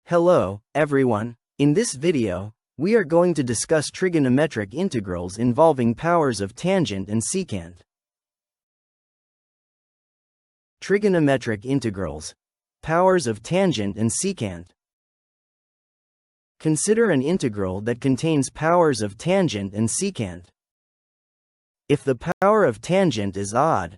Hello, everyone. In this video, we are going to discuss trigonometric integrals involving powers of tangent and secant. Trigonometric integrals. Powers of tangent and secant. Consider an integral that contains powers of tangent and secant. If the power of tangent is odd,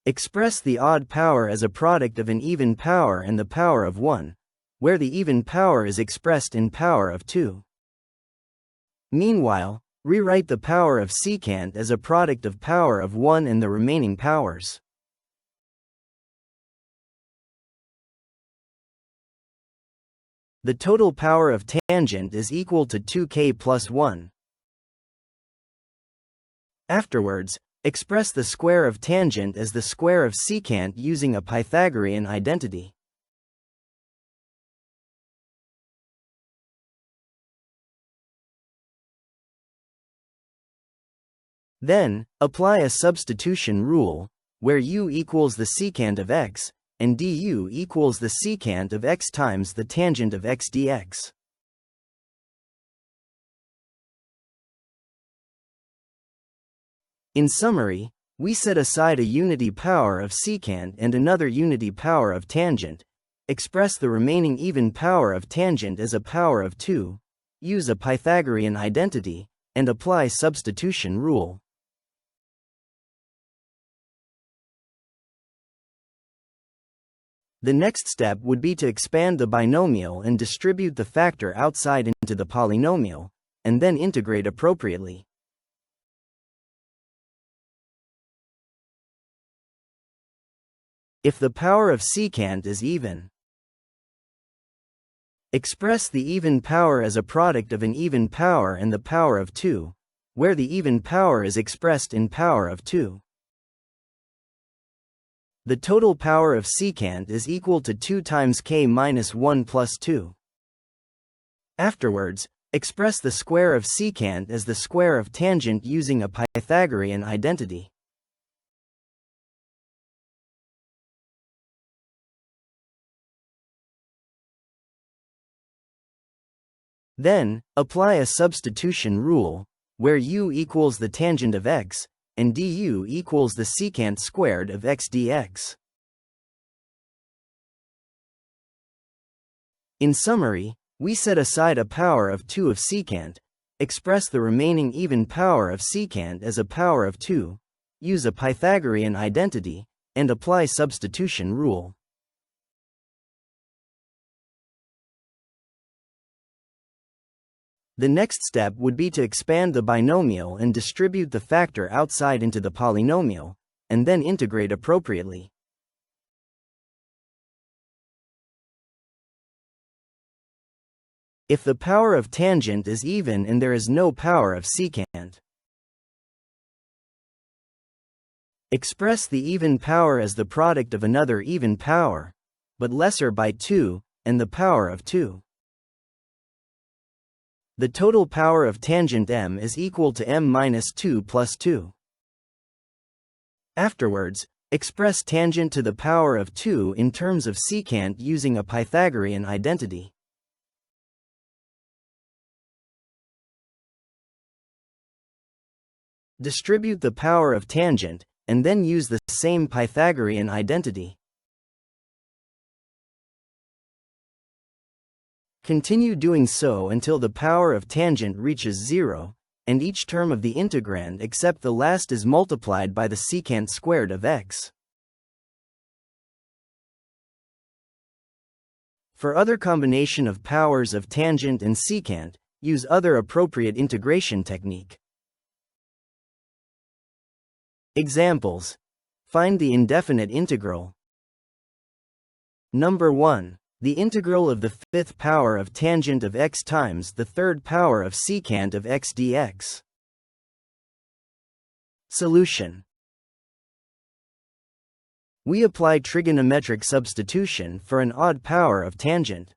express the odd power as a product of an even power and the power of 1, where the even power is expressed in power of 2. Meanwhile, rewrite the power of secant as a product of power of 1 and the remaining powers. The total power of tangent is equal to 2k plus 1. Afterwards, express the square of tangent as the square of secant using a Pythagorean identity. Then, apply a substitution rule, where u equals the secant of x, and du equals the secant of x times the tangent of x dx. In summary, we set aside a unity power of secant and another unity power of tangent, express the remaining even power of tangent as a power of 2, use a Pythagorean identity, and apply substitution rule. The next step would be to expand the binomial and distribute the factor outside into the polynomial, and then integrate appropriately. If the power of secant is even, express the even power as a product of an even power and the power of 2, where the even power is expressed in power of 2. The total power of secant is equal to 2 times k minus 1 plus 2. Afterwards, express the square of secant as the square of tangent using a Pythagorean identity. Then, apply a substitution rule, where u equals the tangent of x, and du equals the secant squared of x dx. In summary, we set aside a power of 2 of secant, express the remaining even power of secant as a power of 2, use a Pythagorean identity, and apply substitution rule. The next step would be to expand the binomial and distribute the factor outside into the polynomial, and then integrate appropriately. If the power of tangent is even and there is no power of secant, express the even power as the product of another even power, but lesser by 2, and the power of 2. The total power of tangent m is equal to m minus 2 plus 2. Afterwards, express tangent to the power of 2 in terms of secant using a Pythagorean identity. Distribute the power of tangent, and then use the same Pythagorean identity. Continue doing so until the power of tangent reaches 0, and each term of the integrand except the last is multiplied by the secant squared of x. For other combination of powers of tangent and secant, use other appropriate integration technique. Examples. Find the indefinite integral. Number 1. The integral of the fifth power of tangent of x times the third power of secant of x dx. Solution. We apply trigonometric substitution for an odd power of tangent.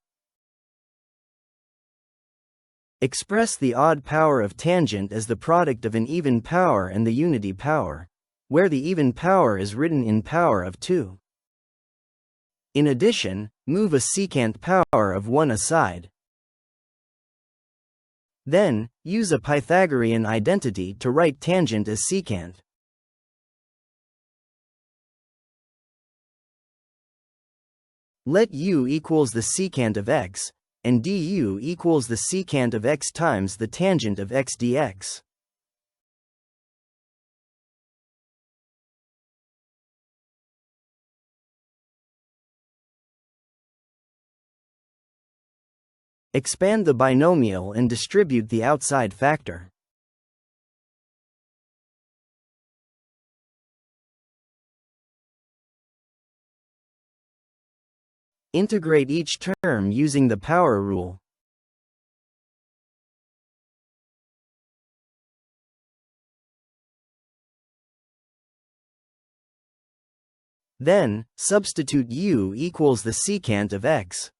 Express the odd power of tangent as the product of an even power and the unity power, where the even power is written in power of 2. In addition, move a secant power of 1 aside. Then, use a Pythagorean identity to write tangent as secant. Let u equals the secant of x, and du equals the secant of x times the tangent of x dx. Expand the binomial and distribute the outside factor. Integrate each term using the power rule. Then, substitute u equals the secant of x.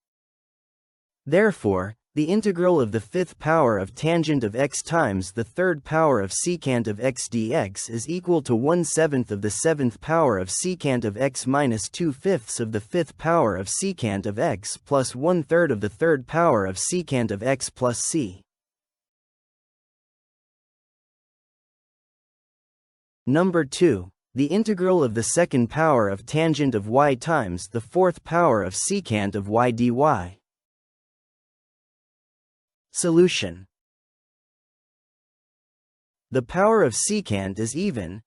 Therefore, the integral of the fifth power of tangent of x times the third power of secant of x dx is equal to 1/7 of the seventh power of secant of x minus 2/5 of the fifth power of secant of x plus 1/3 of the third power of secant of x plus c. Number 2. The integral of the second power of tangent of y times the fourth power of secant of y dy. Solution. The power of secant is even,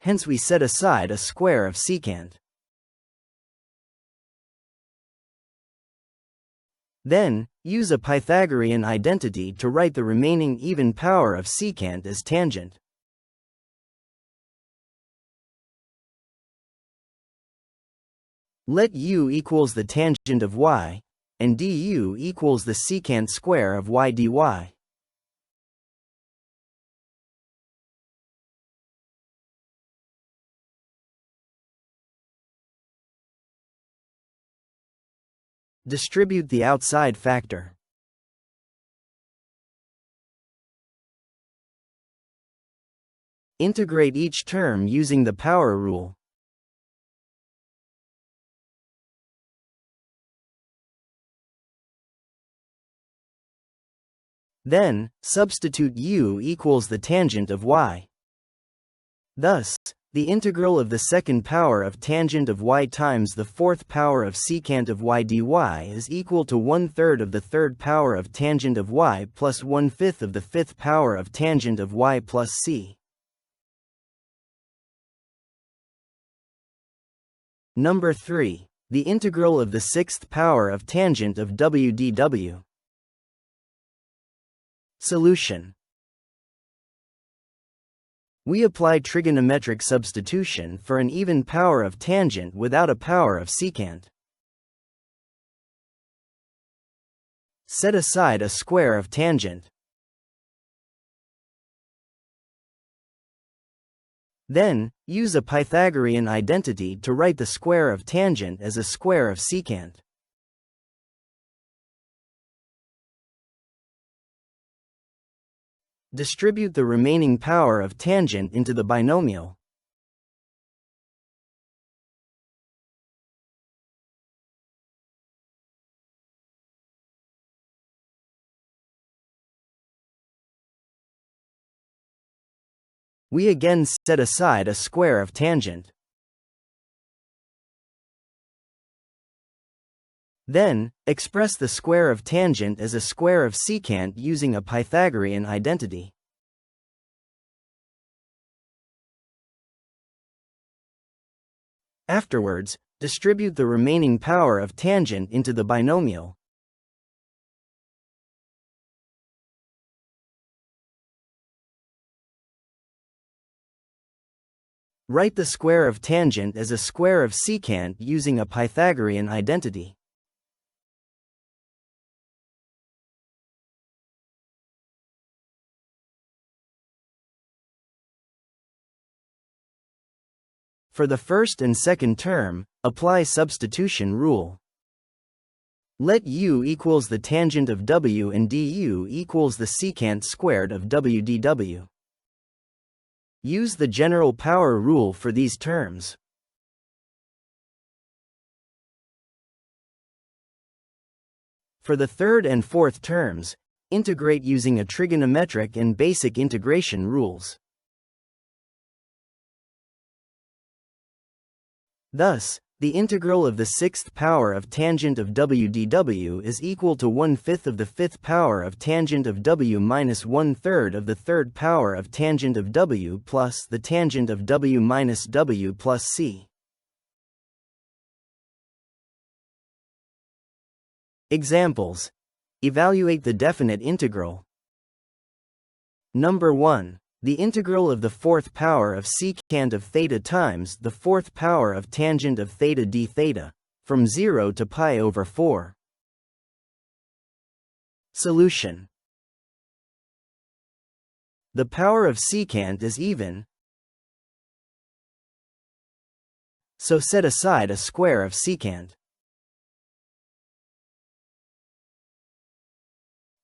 hence we set aside a square of secant. Then, use a Pythagorean identity to write the remaining even power of secant as tangent. Let u equals the tangent of y, and du equals the secant square of y dy. Distribute the outside factor. Integrate each term using the power rule. Then, substitute u equals the tangent of y. Thus, the integral of the second power of tangent of y times the fourth power of secant of y dy is equal to 1/3 of the third power of tangent of y plus 1/5 of the fifth power of tangent of y plus c. Number 3. The integral of the sixth power of tangent of w dw. Solution. We apply trigonometric substitution for an even power of tangent without a power of secant. Set aside a square of tangent. Then, use a Pythagorean identity to write the square of tangent as a square of secant. Distribute the remaining power of tangent into the binomial. We again set aside a square of tangent. Then, express the square of tangent as a square of secant using a Pythagorean identity. Afterwards, distribute the remaining power of tangent into the binomial. Write the square of tangent as a square of secant using a Pythagorean identity. For the first and second term, apply substitution rule. Let u equals the tangent of w and du equals the secant squared of w dw. Use the general power rule for these terms. For the third and fourth terms, integrate using a trigonometric and basic integration rules. Thus, the integral of the sixth power of tangent of w dw is equal to 1/5 of the fifth power of tangent of w minus 1/3 of the third power of tangent of w plus the tangent of w minus w plus c. Examples. Evaluate the definite integral. Number 1. The integral of the fourth power of secant of theta times the fourth power of tangent of theta d theta, from 0 to pi over 4. Solution. The power of secant is even, so set aside a square of secant.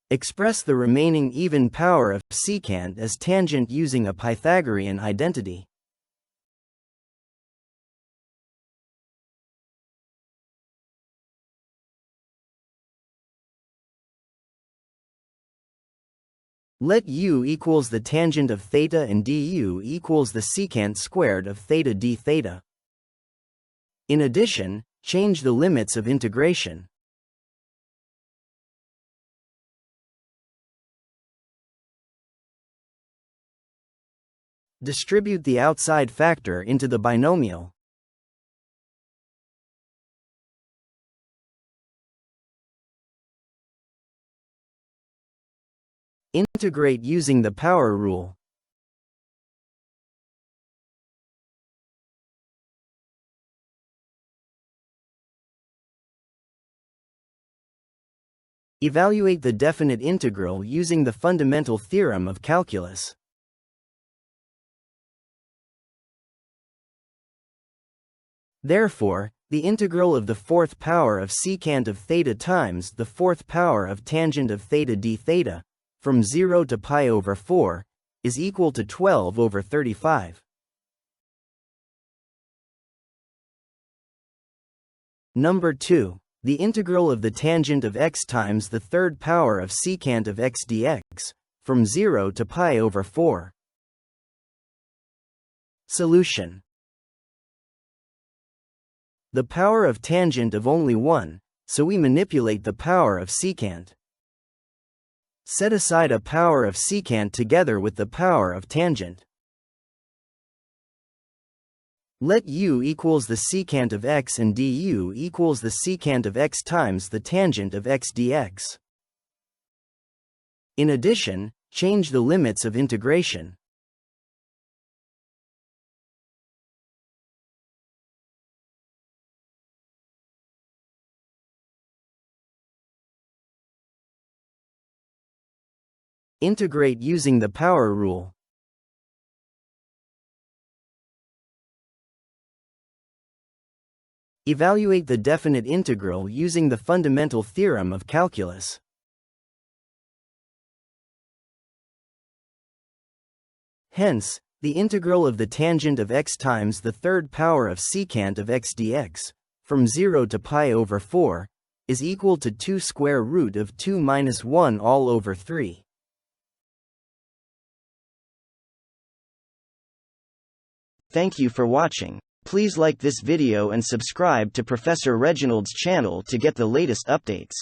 Express the remaining even power of secant as tangent using a Pythagorean identity. Let u equals the tangent of theta and du equals the secant squared of theta d theta. In addition, change the limits of integration. Distribute the outside factor into the binomial. Integrate using the power rule. Evaluate the definite integral using the fundamental theorem of calculus. Therefore, the integral of the fourth power of secant of theta times the fourth power of tangent of theta d theta, from 0 to pi over 4, is equal to 12 over 35. Number 2. The integral of the tangent of x times the third power of secant of x dx, from 0 to pi over 4. Solution. The power of tangent of only 1, so we manipulate the power of secant. Set aside a power of secant together with the power of tangent. Let u equals the secant of x and du equals the secant of x times the tangent of x dx. In addition, change the limits of integration. Integrate using the power rule. Evaluate the definite integral using the fundamental theorem of calculus. Hence, the integral of the tangent of x times the third power of secant of x dx, from 0 to pi over 4, is equal to 2 square root of 2 minus 1 all over 3. Thank you for watching. Please like this video and subscribe to Professor Reginald's channel to get the latest updates.